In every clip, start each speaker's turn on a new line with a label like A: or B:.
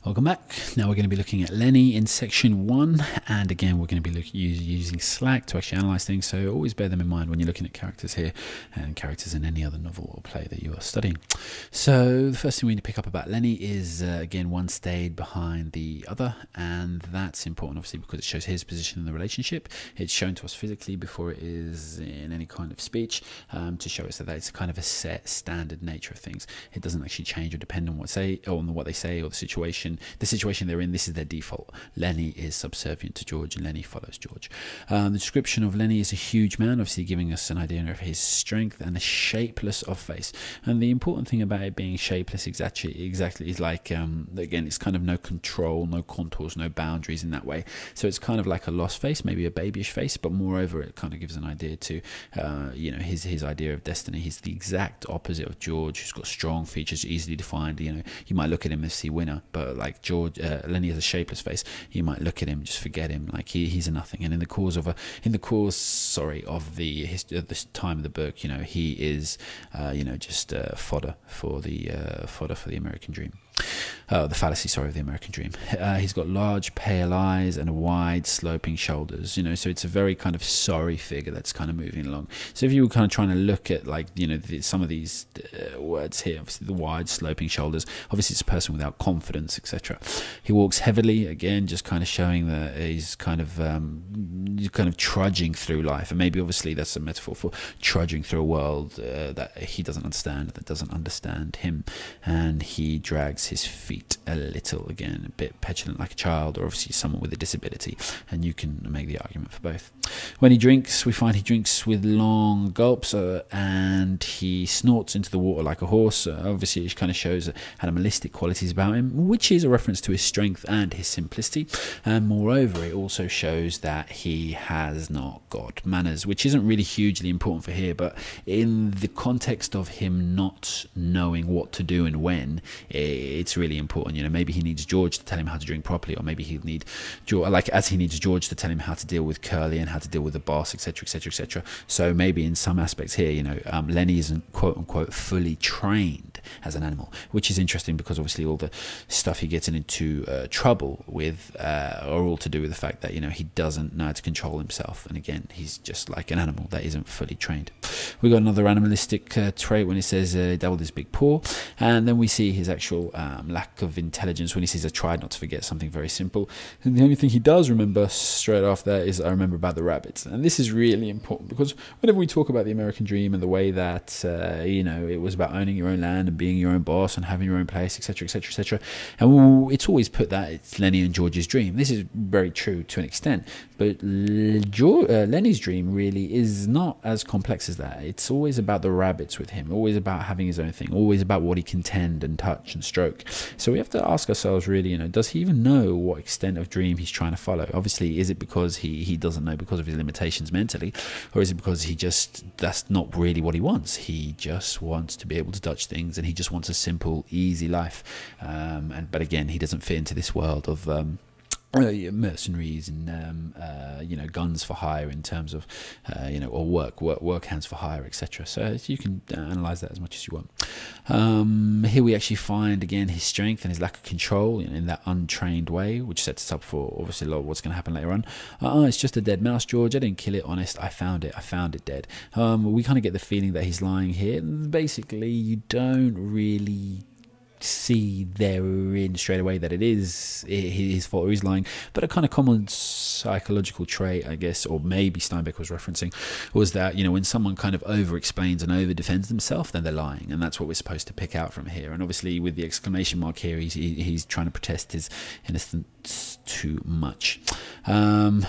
A: Welcome back. Now we're going to be looking at Lennie in section 1, and again we're going to be using Slack to actually analyse things, so always bear them in mind when you're looking at characters here and characters in any other novel or play that you are studying. So the first thing we need to pick up about Lennie is again, one stayed behind the other, and that's important obviously because it shows his position in the relationship. It's shown to us physically before it is in any kind of speech, to show us that it's kind of a set standard nature of things. It doesn't actually change or depend on what they say or the situation they're in. This is their default. Lennie is subservient to George and Lennie follows George. The description of Lennie is a huge man, obviously giving us an idea of his strength and a shapeless of face. And the important thing about it being shapeless exactly is like, again, it's kind of no control, no contours, no boundaries in that way. So it's kind of like a lost face, maybe a babyish face, but moreover it kind of gives an idea to his idea of destiny. He's the exact opposite of George, who's got strong features, easily defined. You might look at him and see winner, but like Lennie has a shapeless face. You might look at him, just forget him, like he's a nothing. And in the course of the time of the book, he is just fodder for the American dream. The fallacy, of the American dream. He's got large pale eyes and wide sloping shoulders, so it's a very kind of sorry figure that's kind of moving along. So if you were kind of trying to look at some of these words here, obviously the wide sloping shoulders, obviously it's a person without confidence, etc. He walks heavily, again just kind of showing that he's kind of trudging through life, and maybe obviously that's a metaphor for trudging through a world that he doesn't understand, that doesn't understand him, and he drags his feet a little, again a bit petulant like a child, or obviously someone with a disability, and you can make the argument for both. When he drinks, we find he drinks with long gulps, and he snorts into the water like a horse. Obviously it kind of shows animalistic qualities about him, which is a reference to his strength and his simplicity, and moreover it also shows that he has not got manners, which isn't really hugely important for here, but in the context of him not knowing what to do and when, it's really important. Maybe he needs George to tell him how to drink properly, or maybe he'll need he needs George to tell him how to deal with Curly and how to deal with the boss, etc, etc, etc. So maybe in some aspects here, Lennie isn't quote unquote fully trained as an animal, which is interesting because obviously all the stuff he gets into trouble with are all to do with the fact that he doesn't know how to control himself, and again he's just like an animal that isn't fully trained. We got another animalistic trait when he says doubled his big paw, and then we see his actual lack of intelligence when he says I tried not to forget something very simple, and the only thing he does remember straight after that is I remember about the rabbits. And this is really important because whenever we talk about the American dream and the way that it was about owning your own land and being your own boss and having your own place, etc, etc, etc, and it's always put that it's Lennie and George's dream. This is very true to an extent, but Lennie's dream really is not as complex as that. It's always about the rabbits with him, always about having his own thing, always about what he can tend and touch and stroke. So we have to ask ourselves really, does he even know what extent of dream he's trying to follow? Obviously, is it because he doesn't know because of his limitations mentally, or is it because that's not really what he wants? He just wants to be able to touch things, and he just wants a simple, easy life. But again, he doesn't fit into this world of mercenaries and guns for hire in terms of or work hands for hire, etc. So you can analyze that as much as you want. Here we actually find again his strength and his lack of control in that untrained way, which sets us up for obviously a lot of what's going to happen later on. It's just a dead mouse, George. I didn't kill it, honest. I found it dead. We kind of get the feeling that he's lying here. Basically, you don't really see therein straight away that it is his fault or he's lying, but a kind of common psychological trait, I guess, or maybe Steinbeck was referencing, was that when someone kind of over explains and over defends themselves, then they're lying, and that's what we're supposed to pick out from here. And obviously with the exclamation mark here, he's trying to protest his innocence too much. And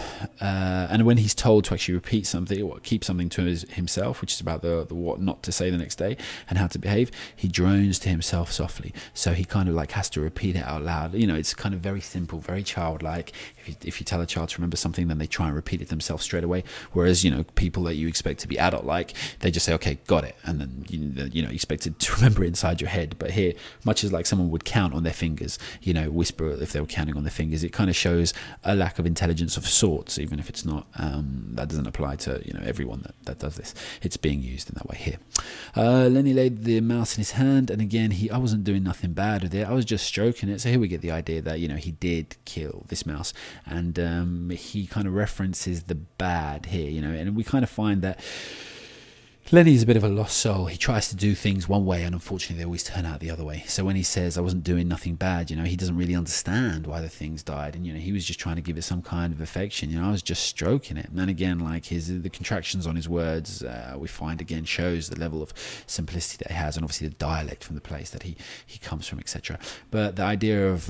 A: when he's told to actually repeat something or keep something to himself, which is about the what not to say the next day and how to behave, he drones to himself softly. So he kind of like has to repeat it out loud. It's kind of very simple, very childlike. If you tell a child to remember something, then they try and repeat it themselves straight away. Whereas, people that you expect to be adult-like, they just say, okay, got it. And then, expected to remember it inside your head. But here, much as like someone would count on their fingers, whisper if they were counting on their fingers, it kind of shows a lack of intelligence of sorts, even if it's not, that doesn't apply to, you know, everyone that does this. It's being used in that way here. Lennie laid the mouse in his hand, and again, I wasn't doing nothing bad with it. I was just stroking it. So here we get the idea that, you know, he did kill this mouse, and he kind of references the bad here, you know, and we kind of find that Lennie's a bit of a lost soul. He tries to do things one way, and unfortunately they always turn out the other way. So when he says, I wasn't doing nothing bad, you know, he doesn't really understand why the things died, and, you know, he was just trying to give it some kind of affection. You know, I was just stroking it. And again, like the contractions on his words, we find again shows the level of simplicity that he has, and obviously the dialect from the place that he comes from, etc. But the idea of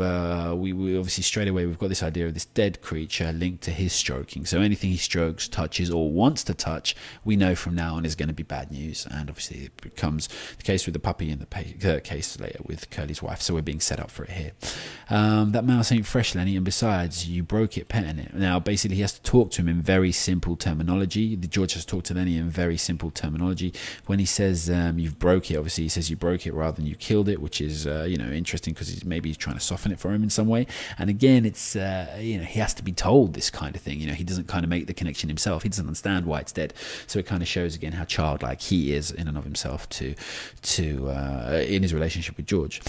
A: we obviously straight away we've got this idea of this dead creature linked to his stroking. So anything he strokes, touches, or wants to touch, we know from now on is going to be bad news. And obviously it becomes the case with the puppy and the case later with Curly's wife. So we're being set up for it here. That mouse ain't fresh, Lennie, and besides, you broke it petting it. Now basically he has to talk to him in very simple terminology. George has to talk to Lennie in very simple terminology. When he says you've broke it, obviously he says you broke it rather than you killed it, which is you know, interesting, because he's trying to soften it for him in some way. And again, it's you know, he has to be told this kind of thing. You know, he doesn't kind of make the connection himself. He doesn't understand why it's dead. So it kind of shows again how childlike he is in and of himself to in his relationship with George.